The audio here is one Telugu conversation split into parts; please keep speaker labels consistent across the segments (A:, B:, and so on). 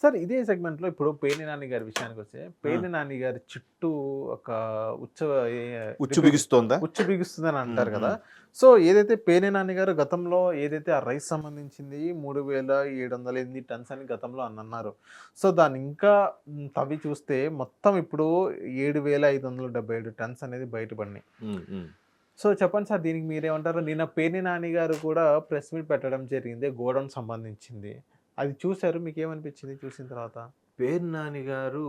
A: సార్ ఇదే సెగ్మెంట్‌లో ఇప్పుడు పేర్ని నాని గారి విషయానికొస్తే, పేర్ని నాని గారి చుట్టూ ఒక ఉచ్చ ఏ
B: ఉచ్చు
A: విప
B: బిగుస్తోందా?
A: ఉచ్చు బిగుస్తుందని
B: హ్మ్.
A: అంటారు కదా!
B: హ్మ్.
A: సో, ఏదైతే పేర్ని నాని గారు గతంలో ఏదైతే ఆ రైస్ సంబంధించింది 3708 టన్స్ అని గతంలో అన్నారు. సో, దాన్ని ఇంకా తవ్వి చూస్తే మొత్తం ఇప్పుడు 7577 టన్స్ అనేది బయటపడినాయి.
B: హ్మ్. హ్మ్.
A: సో, చెప్పండి సార్ దీనికి మీరేమంటారు? నిన్న పేర్ని నాని గారు కూడా ప్రెస్ మీట్ పెట్టడం జరిగింది. గోడౌన్ సంబంధించింది. అది చూసారు. మీకేమనిపించింది చూసిన తర్వాత?
B: పేర్ని నాని గారు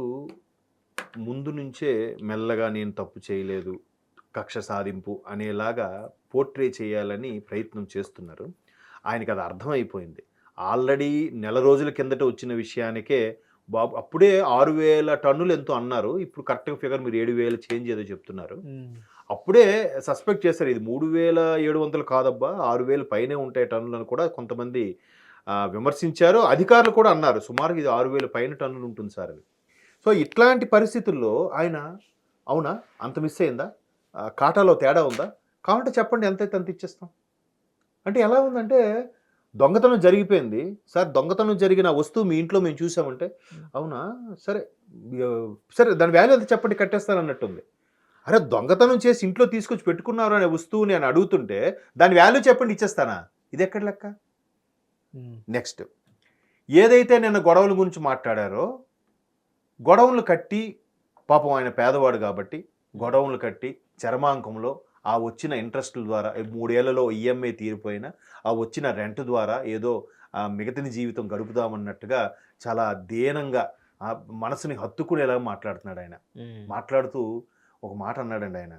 B: ముందు నుంచే మెల్లగా నేను తప్పు చేయలేదు, కక్ష సాధింపు అనేలాగా పోర్ట్రే చేయాలని ప్రయత్నం చేస్తున్నారు. ఆయనకది అర్థమైపోయింది. ఆల్రెడీ నెల రోజుల కిందట వచ్చిన విషయానికే బాబు అప్పుడే 6000 టన్నులు ఎంతో అన్నారు. ఇప్పుడు కరెక్ట్‌గా ఫిగర్ మీరు 7000 చేంజ్ ఏదో చెప్తున్నారు.
A: హ్మ్.
B: అప్పుడే సస్పెక్ట్ చేశారు. ఇది 3700 కాదబ్బా! 6000 పైనే ఉంటాయి టన్నులని కూడా కొంతమంది విమర్శించారు. అధికారులు కూడా అన్నారు. సుమారుగా ఇది 6000 పైన టన్నులు ఉంటుంది సార్ అని. సో, ఇట్లాంటి పరిస్థితుల్లో ఆయన అవునా? అంత మిస్ అయిందా? కాటాలో తేడా ఉందా? కావాలంటే చెప్పండి ఎంతైతే అంత ఇచ్చేస్తాం. అంటే ఎలా ఉందంటే దొంగతనం జరిగిపోయింది. సార్ దొంగతనం జరిగిన వస్తువు మీ ఇంట్లో మేము చూసామంటే,
A: హ్మ్.
B: అవునా? సరే సరే దాని వాల్యూ ఎంత చెప్పండి కట్టేస్తానన్నట్టుంది. అరే! దొంగతనం చేసి ఇంట్లో తీసుకొచ్చి పెట్టుకున్నారు అనే వస్తువుని అని అడుగుతుంటే, దాని వాల్యూ చెప్పండి ఇచ్చేస్తానా? ఇదెక్కడ లెక్క?
A: హ్మ్.
B: నెక్స్ట్ ఏదైతే నిన్న గొడవల గురించి మాట్లాడారో, గొడవలు కట్టి పాపం ఆయన పేదవాడు గాబట్టి, గొడవలు కట్టి చరమాంకంలో ఆ వచ్చిన ఇంట్రెస్ట్‌ల ద్వారా 3 ఏళ్లలో ఈఎంఐ తీరిపోయినా, ఆ వచ్చిన రెంట్ ద్వారా ఏదో మిగతిని జీవితం గడుపుదామన్నట్టుగా చాలా దీనంగా మనసుని హత్తుకునేలాగా మాట్లాడుతున్నాడాయన.
A: హ్మ్.
B: మాట్లాడుతూ ఒక మాట అన్నాడండి ఆయన.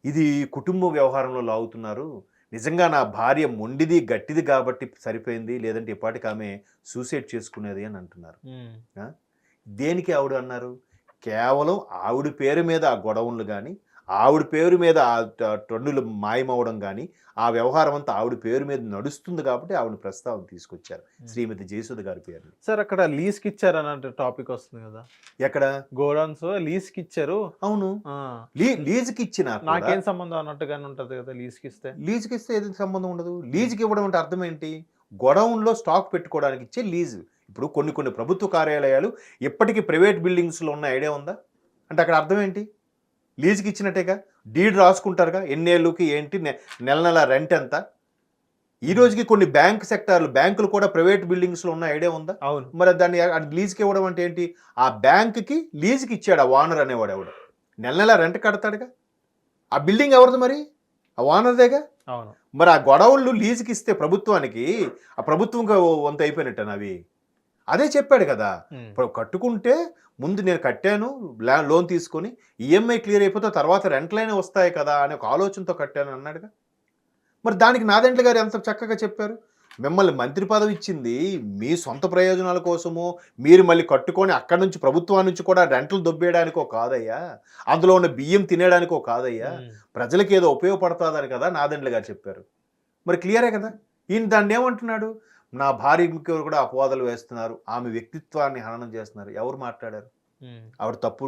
B: ఇది కుటుంబ వ్యవహారంలో లాగుతున్నారు. నిజంగా నా భార్య మొండిది, గట్టిది కాబట్టి సరిపోయింది. లేదంటే ఈ పాటికి ఆమె సూసైడ్ చేసుకునేది అని అంటున్నారు.
A: హ్మ్.
B: ఆ! దేనికి ఆవిడ అన్నారు? కేవలం ఆవిడ పేరు మీద ఆ గొడవలు గాని, ఆవిడ పేరు మీద టన్నులు మాయమవ్వడం గాని, ఆ వ్యవహారం అంతా ఆవిడ పేరు మీద నడుస్తుంది కాబట్టి ఆవిడని ప్రస్తావనకు తీసుకొచ్చారు.
A: హ్మ్.
B: శ్రీమతి జయసుధ గారి పేరుని.
A: సార్ అక్కడ లీజ్‌కిచ్చారనంటే టాపిక్ వస్తుంది గదా!
B: ఎక్కడ?
A: గోడౌన్స్ లీజ్‌కిచ్చారు.
B: అవును.
A: ఆ!
B: లీజుకిచ్చినా కూడా
A: నాకేం సంబంధం అన్నట్టుగానే ఉంటది గదా! లీజ్‌కిస్తే.
B: లీజుకిస్తే ఏది సంబంధం ఉండదు.
A: హ్మ్.
B: లీజుకి ఇవ్వడం అంటే అర్థం ఏంటి? గోడౌన్‌లో స్టాక్ పెట్టుకోవడానికి ఇచ్చే లీజు. ఇప్పుడు కొన్ని కొన్ని ప్రభుత్వ కార్యాలయాలు ఇప్పటికి ప్రైవేట్ బిల్డింగ్స్‌లో ఉన్న ఐడియా ఉందా? అంటే అక్కడ అర్థం ఏంటి? లీజుకి ఇచ్చినట్టేగా. డీడ్ రాసుకుంటారుగా. ఎన్నేళ్ళకి ఏంటి నెల నెల రెంట్ ఎంత? ఈ
A: హ్మ్.
B: రోజుకి కొన్ని బ్యాంక్ సెక్టార్‌లు బ్యాంకులు కూడా ప్రైవేట్ బిల్డింగ్స్‌లో ఉన్న ఐడియా ఉందా?
A: అవును.
B: మరి దాన్ని లీజుకి ఇవ్వడం అంటే ఏంటి? ఆ బ్యాంక్‌కి లీజుకి ఇచ్చాడు ఆ ఓనర్ అనేవాడు ఎవడో. నెల నెల రెంట్ కడతాడుగా. ఆ బిల్డింగ్ ఎవరిది మరి? ఆ ఓనర్‌దేగా.
A: అవును.
B: మరి ఆ గొడవలు లీజుకిస్తే ప్రభుత్వానికి, ఆ ప్రభుత్వంకి వంతు అయిపోయినట్టేనా అవి? అదే చెప్పాడు కదా!
A: హ్మ్.
B: ఇప్పుడు కట్టుకుంటే ముందు నేను కట్టాను లోన్ తీసుకొని, ఈఎంఐ క్లియర్ అయిపోతే తర్వాత రెంట్‌లైనా వస్తాయి కదా! అనే ఒక ఆలోచనతో కట్టాను అన్నాడుగా. మరి దానికి నాదెండ్ల గారు ఎంత చక్కగా చెప్పారు. మిమ్మల్ని మంత్రి పదవి ఇచ్చింది మీ సొంత ప్రయోజనాల కోసమో, మీరు మళ్ళీ కట్టుకొని అక్కడి నుంచి ప్రభుత్వం నుంచి కూడా రెంట్‌లు దొబ్బేయడానికో కాదయ్యా! అందులో ఉన్న బియ్యం తినేయడానికో కాదయ్యా!
A: హ్మ్.
B: ప్రజలకేదో ఉపయోగపడతాదని కదా నాదెండ్ల గారు చెప్పారు. మరి క్లియరే కదా! ఈయన దాన్నేమంటున్నాడు? నా భార్యకి కూడా అపవాదులు వేస్తున్నారు. ఆమె వ్యక్తిత్వాన్ని హననం చేస్తున్నారు. ఎవరు మాట్లాడారు?
A: హ్మ్.
B: ఆవిడ తప్పు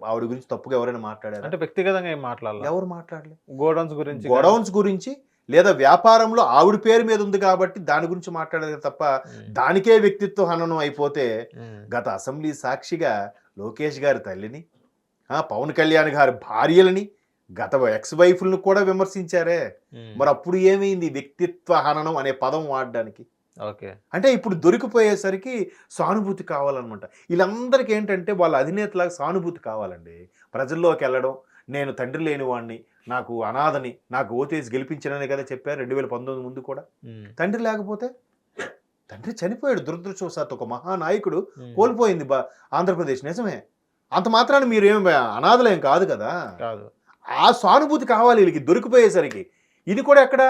B: ఆవిడ గురించి తప్పుగా ఎవరైనా మాట్లాడారా?
A: అంటే వ్యక్తిగతంగా ఏం మాట్లాడలా.
B: ఎవరు మాట్లాడలే.
A: గోడౌన్స్ గురించి గాని.
B: గోడౌన్స్ గురించి లేదా వ్యాపారంలో ఆవిడ పేరు మీద ఉంది కాబట్టి దాని గురించి మాట్లాడారు తప్ప,
A: హ్మ్.
B: దానికే వ్యక్తిత్వ హననం అయిపోతే
A: హ్మ్.
B: గత అసెంబ్లీ సాక్షిగా లోకేష్ గారి తల్లిని, పవన్ కళ్యాణ్ గారి భార్యలని, గత ఎక్స్ వైఫ్‌లను కూడా విమర్శించారే!
A: హ్మ్.
B: మరప్పుడు ఏమైంది వ్యక్తిత్వ హననం అనే పదం వాడడానికి?
A: ఓకే.
B: అంటే ఇప్పుడు దొరికిపోయేసరికి సానుభూతి కావాలనమాట. ఈళ్ళందరికి ఏంటంటే వాళ్ళ అధినేతలాగా సానుభూతి కావాలండి. ప్రజల్లోకెళ్ళడం, నేను తండ్రి లేనివాడిని, నాకు అనాథని, నాకు ఓటేసి గెలిపించరనే కదా చెప్పారు 2019 ముందు కూడా.
A: హ్మ్.
B: తండ్రి లేకపోతే? తండ్రి చనిపోయాడు దురదృష్టవశాత్తు ఒక మహానాయకుడు
A: హ్మ్.
B: కోల్పోయింది ఆంధ్రప్రదేశ్ నిజమే. అంత మాత్రాన మీరేం అనాథలేం కాదు కదా!
A: కాదు.
B: ఆ సానుభూతి కావాలి ఈళ్ళకి దొరికిపోయేసరికి. ఇది కూడా ఎక్కడ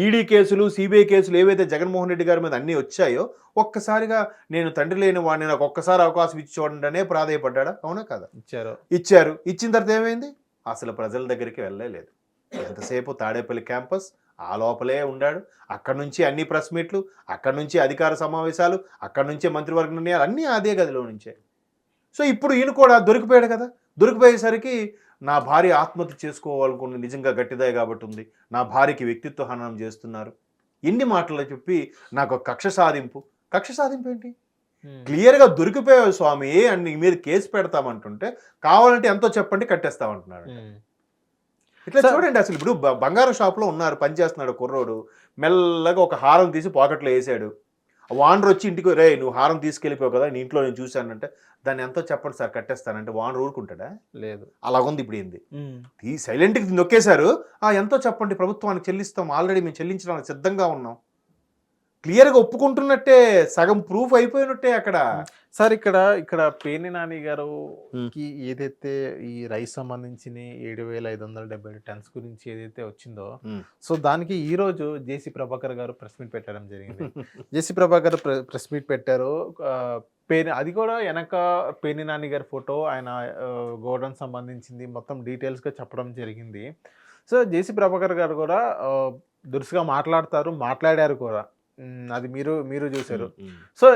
B: ఈడీ కేసులు, సీబీఐ కేసులు ఏవైతే జగన్మోహన్ రెడ్డి గారి మీద అన్నీ వచ్చాయో, ఒక్కసారిగా నేను తండ్రి లేని వాడిని నాకు ఒక్కసారి అవకాశం ఇచ్చి చూడండనే ప్రాధేయపడ్డాడా? అవునా కాదా?
A: ఇచ్చారు.
B: ఇచ్చారు. ఇచ్చిన తర్వాత ఏమైంది? అసలు ప్రజల దగ్గరికి వెళ్ళలేదు. ఎంతసేపు తాడేపల్లి క్యాంపస్, ఆ లోపలే ఉండాడు. అక్కడి నుంచి అన్ని ప్రెస్ మీట్లు, అక్కడి నుంచి అధికార సమావేశాలు, అక్కడి నుంచే మంత్రివర్గ నిర్ణయాలు అన్నీ అదే గదిలో నుంచే. సో, ఇప్పుడు ఈయన కూడా దొరికిపోయాడు కదా! దొరికిపోయేసరికి నా భార్య ఆత్మహత్య చేసుకోవాలనుకుంది నిజంగా గట్టిదే కాబట్టి ఉంది. నా భార్యకి వ్యక్తిత్వ హననం చేస్తున్నారు. ఎన్ని మాటలు చెప్పి నాకు కక్ష సాధింపు. కక్ష సాధింపేంటి? క్లియర్గా దొరికిపోయావు స్వామి అని నీ మీద కేసు పెడతామంటుంటే కావాలంటే ఎంతో చెప్పండి కట్టేస్తామంటున్నాడు. ఇట్లా చూడండి, అసలు ఇప్పుడు బంగారం షాప్లో ఉన్నారు, పనిచేస్తున్నాడు కుర్రోడు, మెల్లగా ఒక హారం తీసి పాకెట్లో వేసాడు. వానర్ వచ్చి ఇంటికి, రే నువ్వు హారం తీసుకెళ్ళిపోయావు కదా, నీ ఇంట్లో నేను చూశానంటే దాన్ని ఎంతో చెప్పండి సార్ కట్టేస్తానంటే వానర్ ఊరుకుంటాడా?
A: లేదు.
B: అలాగుంది ఇప్పుడు ఏంది, ఈ సైలెంట్కి నొక్కేశారు. ఎంతో చెప్పండి ప్రభుత్వానికి చెల్లిస్తాం, ఆల్రెడీ మేము చెల్లించడానికి సిద్ధంగా ఉన్నాం. క్లియర్గా ఒప్పుకుంటున్నట్టే, సగం ప్రూఫ్ అయిపోయినట్టే అక్కడ.
A: సార్ ఇక్కడ పేర్ని నాని గారుకి ఏదైతే ఈ రైస్ సంబంధించిన 7,577 టన్స్ గురించి ఏదైతే వచ్చిందో, సో దానికి ఈ రోజు జేసీ ప్రభాకర్ గారు ప్రెస్ మీట్ పెట్టడం జరిగింది. జేసీ ప్రభాకర్ ప్రెస్ మీట్ పెట్టారు. అది కూడా వెనక పేర్ని నాని గారి ఫోటో, ఆయన గోడౌన్ సంబంధించింది మొత్తం డీటెయిల్స్గా చెప్పడం జరిగింది. సో జేసీ ప్రభాకర్ గారు కూడా దురుసుగా మాట్లాడారు కూడా. అది మీరు చూశారు. సో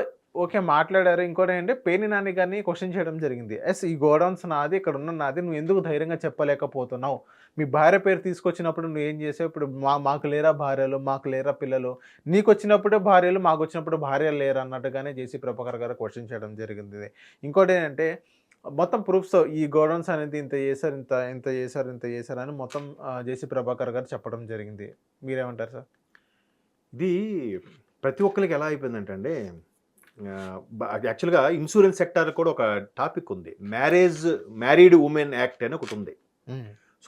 A: ఓకే, మాట్లాడారు. ఇంకోటి ఏంటంటే పేర్ని నాని గారిని క్వశ్చన్ చేయడం జరిగింది. ఈ గోడౌన్స్ నాది, ఇక్కడ ఉన్న నాది, నువ్వు ఎందుకు ధైర్యంగా చెప్పలేకపోతున్నావు? మీ భార్య పేరు తీసుకొచ్చినప్పుడు నువ్వు ఏం చేసావు? ఇప్పుడు మాకు లేరా భార్యలు, మాకు లేరా పిల్లలు? నీకు వచ్చినప్పుడే భార్యలు, మాకు వచ్చినప్పుడు భార్యలు లేరు అన్నట్టుగానే జేసీ ప్రభాకర్ గారు క్వశ్చన్ చేయడం జరిగింది. ఇంకోటి ఏంటంటే మొత్తం ప్రూఫ్స్, ఈ గోడౌన్స్ అనేది ఇంత చేశారు అని మొత్తం జేసీ ప్రభాకర్ గారు చెప్పడం జరిగింది. మీరేమంటారు సార్?
B: ఇది ప్రతి ఒక్కరికి ఎలా అయిపోయిందంటే అండి, యాక్చువల్గా ఇన్సూరెన్స్ సెక్టార్ కూడా ఒక టాపిక్ ఉంది, మ్యారీడ్ ఉమెన్ యాక్ట్ అని ఒకటి ఉంది.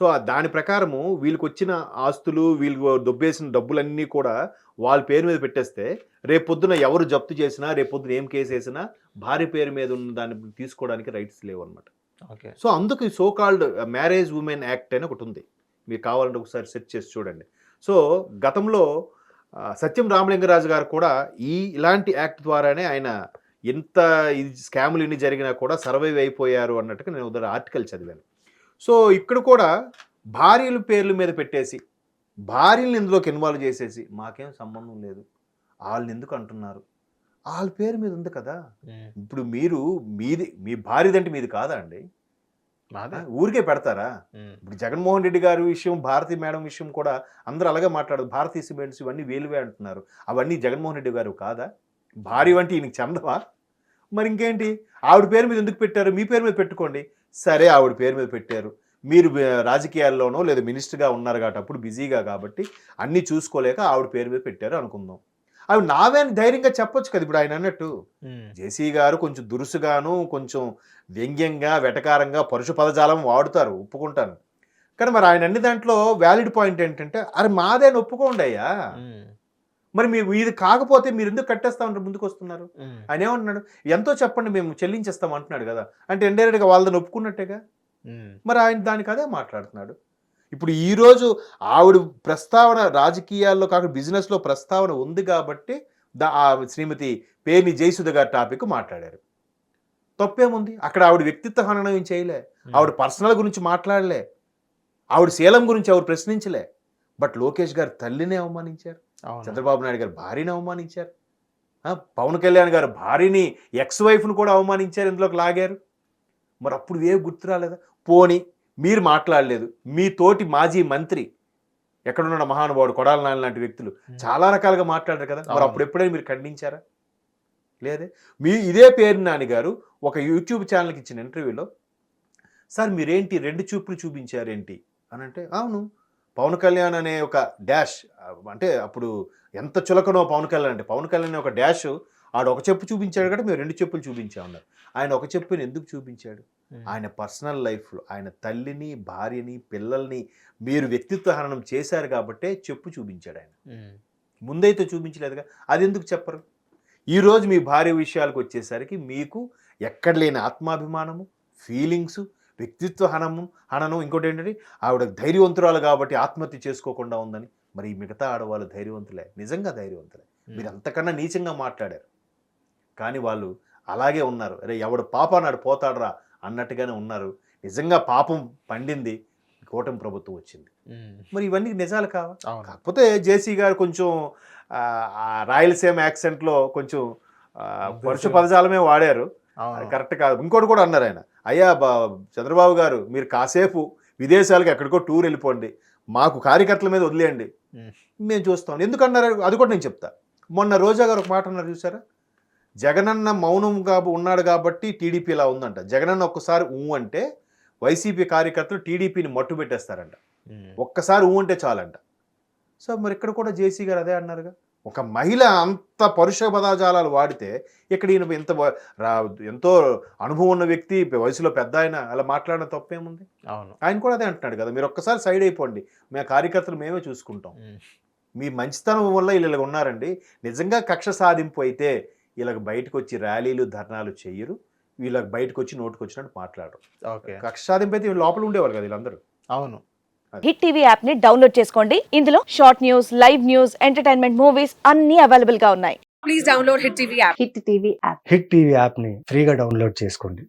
B: సో దాని ప్రకారము వీళ్ళకి వచ్చిన ఆస్తులు, వీళ్ళు దొబ్బేసిన డబ్బులన్నీ కూడా వాళ్ళ పేరు మీద పెట్టేస్తే రేపొద్దున ఎవరు జప్తు చేసినా, రేపొద్దున ఏం కేసు వేసినా భార్య పేరు మీద ఉన్న దాన్ని తీసుకోవడానికి రైట్స్ లేవు అనమాట.
A: ఓకే. సో
B: అందుకు so called marriage women act అని ఒకటి ఉంది, మీరు కావాలంటే ఒకసారి సెర్చ్ చేసి చూడండి. సో గతంలో సత్యం రామలింగరాజు గారు కూడా ఇలాంటి యాక్ట్ ద్వారానే ఆయన ఎంత స్కాములు ఇన్ని జరిగినా కూడా సర్వైవ్ అయిపోయారు అన్నట్టుగా నేను ఉదర ఆర్టికల్ చదివాను. సో ఇక్కడ కూడా భార్యల పేర్ల మీద పెట్టేసి, భార్యలను ఇందులోకి ఇన్వాల్వ్ చేసేసి, మాకేం సంబంధం లేదు, వాళ్ళని ఎందుకు అంటున్నారు, వాళ్ళ పేరు మీద ఉంది కదా. ఇప్పుడు మీ భార్యదంటే మీది కాదా అండి? ఊరికే పెడతారా? ఇప్పుడు జగన్మోహన్ రెడ్డి గారి విషయం, భారతి మేడం విషయం కూడా అందరూ అలాగే మాట్లాడదు, భారతీయ సిమెంట్స్ ఇవన్నీ వేలువే అంటున్నారు, అవన్నీ జగన్మోహన్ రెడ్డి గారు కాదా? భార్య వంటి ఈయనకి చందవా? మరి ఇంకేంటి, ఆవిడ పేరు మీద ఎందుకు పెట్టారు? మీ పేరు మీద పెట్టుకోండి. సరే, ఆవిడ పేరు మీద పెట్టారు, మీరు రాజకీయాల్లోనో లేదా మినిస్టర్గా ఉన్నారు కాబట్టి అప్పుడు బిజీగా కాబట్టి అన్నీ చూసుకోలేక ఆవిడ పేరు మీద పెట్టారు అనుకుందాం. అవి నావే అని ధైర్యంగా చెప్పొచ్చు కదా. ఇప్పుడు ఆయన అన్నట్టు జేసీ గారు కొంచెం దురుసుగాను, కొంచెం వ్యంగ్యంగా, వెటకారంగా పరుష పదజాలం వాడుతారు, ఒప్పుకుంటాను. కానీ మరి ఆయన అన్ని దాంట్లో వ్యాలిడ్ పాయింట్ ఏంటంటే, అరే మాదే ఒప్పుకోండి అయ్యా, మరి మీరు ఇది కాకపోతే మీరు ఎందుకు కట్టేస్తామంటే ముందుకు వస్తున్నారు? ఆయన ఏమంటున్నాడు, ఎంతో చెప్పండి మేము చెల్లించేస్తాం అంటున్నాడు కదా. అంటే ఇండైరెక్ట్గా వాళ్ళని ఒప్పుకున్నట్టేగా. మరి ఆయన దానికి అదే మాట్లాడుతున్నాడు. ఇప్పుడు ఈరోజు ఆవిడ ప్రస్తావన రాజకీయాల్లో కాకుండా బిజినెస్లో ప్రస్తావన ఉంది కాబట్టి శ్రీమతి పేర్ని జయసుధ గారి టాపిక్ మాట్లాడారు. తప్పేముంది? అక్కడ ఆవిడ వ్యక్తిత్వ హననం ఏం చేయలే, ఆవిడ పర్సనల్ గురించి మాట్లాడలే, ఆవిడ శీలం గురించి ఎవరు ప్రశ్నించలే. బట్ లోకేష్ గారు తల్లిని అవమానించారు, చంద్రబాబు నాయుడు గారు భార్యని అవమానించారు, పవన్ కళ్యాణ్ గారు భార్యని ఎక్స్ వైఫ్ను కూడా అవమానించారు, ఇందులోకి లాగారు. మరి అప్పుడు ఏం గుర్తు రాలేదా? పోనీ మీరు మాట్లాడలేదు, మీ తోటి మాజీ మంత్రి ఎక్కడున్న మహానుభావుడు కొడాల నాని లాంటి వ్యక్తులు చాలా రకాలుగా మాట్లాడారు కదా. మరి అప్పుడు ఎప్పుడైనా మీరు ఖండించారా? లేదే. ఇదే పేర్ని నాని గారు ఒక యూట్యూబ్ ఛానల్కి ఇచ్చిన ఇంటర్వ్యూలో, సార్ మీరేంటి 2 చూపులు చూపించారేంటి అని అంటే, అవును పవన్ కళ్యాణ్ అనే ఒక డాష్, అంటే అప్పుడు ఎంత చులకనో పవన్ కళ్యాణ్ అంటే, పవన్ కళ్యాణ్ అనే ఒక డాష్, ఆడు ఒక చెప్పు చూపించాడు కాబట్టి మేము 2 చెప్పులు చూపించామన్నారు. ఆయన ఒక చెప్పుని ఎందుకు చూపించాడు? ఆయన పర్సనల్ లైఫ్లో ఆయన తల్లిని, భార్యని, పిల్లల్ని మీరు వ్యక్తిత్వ హననం చేశారు కాబట్టే చెప్పు చూపించాడు ఆయన. ముందైతే చూపించలేదుగా. అది ఎందుకు చెప్పరు? ఈరోజు మీ భార్య విషయాలకు వచ్చేసరికి మీకు ఎక్కడ లేని ఆత్మాభిమానము, ఫీలింగ్స్, వ్యక్తిత్వ హననం. ఇంకోటి ఏంటంటే ఆవిడ ధైర్యవంతురాలు కాబట్టి ఆత్మహత్య చేసుకోకుండా ఉందని. మరి ఈ మిగతా ఆడవాళ్ళు ధైర్యవంతులే, నిజంగా ధైర్యవంతులే. మీరు అంతకన్నా నీచంగా మాట్లాడారు, కానీ వాళ్ళు అలాగే ఉన్నారు. అరే ఎవడు పాప నాడు పోతాడరా అన్నట్టుగానే ఉన్నారు. నిజంగా పాపం పండింది, కూటమి ప్రభుత్వం వచ్చింది. మరి ఇవన్నీ నిజాలు కావా? కాకపోతే జేసీ గారు కొంచెం రాయలసీమ యాక్సెంట్లో కొంచెం పరుష పదజాలమే వాడారు, కరెక్ట్ కాదు. ఇంకోటి కూడా అన్నారు ఆయన, అయ్యా చంద్రబాబు గారు మీరు కాసేపు విదేశాలకు ఎక్కడికో టూర్ వెళ్ళిపోండి, మాకు కార్యకర్తల మీద వదిలేయండి, మేము చూస్తాం. ఎందుకన్నారు అది కూడా నేను చెప్తా. మొన్న రోజా గారు ఒక మాట అన్నారు చూసారా, జగనన్న మౌనంగా ఉన్నాడు కాబట్టి టీడీపీ ఇలా ఉందంట. జగనన్న ఒక్కసారి అంటే వైసీపీ కార్యకర్తలు టీడీపీని మట్టు పెట్టేస్తారంట. ఒక్కసారి అంటే చాలంట. సో మరి ఇక్కడ కూడా జేసీ గారు అదే అన్నారుగా. ఒక మహిళ అంత పరుష పదజాలాలు వాడితే ఇక్కడ ఈయన ఎంతో అనుభవం ఉన్న వ్యక్తి, వయసులో పెద్ద ఆయన అలా మాట్లాడిన తప్పేముంది?
A: అవును.
B: ఆయన కూడా అదే అంటున్నాడు కదా, మీరు ఒక్కసారి సైడ్ అయిపోండి, మా కార్యకర్తలు మేమే చూసుకుంటాం. మీ మంచితనం వల్ల వీళ్ళు ఇలా ఉన్నారండి. నిజంగా కక్ష సాధింపు అయితే వీళ్ళకి బయటకు వచ్చి ర్యాలీలు ధర్నాలు చెయ్యరు, వీళ్ళకి బయటకు వచ్చి నోటుకు వచ్చినట్టు మాట్లాడరు.
A: ఓకే.
B: కక్ష సాధింపు అయితే లోపల ఉండేవారు కదా వీళ్ళందరూ.
A: అవును.
C: హిట్ టీవీ యాప్ ని డౌన్లోడ్ చేసుకోండి. ఇందులో short news, live news, entertainment movies అన్ని అవైలబుల్ గా ఉన్నాయి.
D: Please download Hit TV app.
C: Hit TV app.
E: Hit TV యాప్ని ఫ్రీగా డౌన్లోడ్ చేసుకోండి.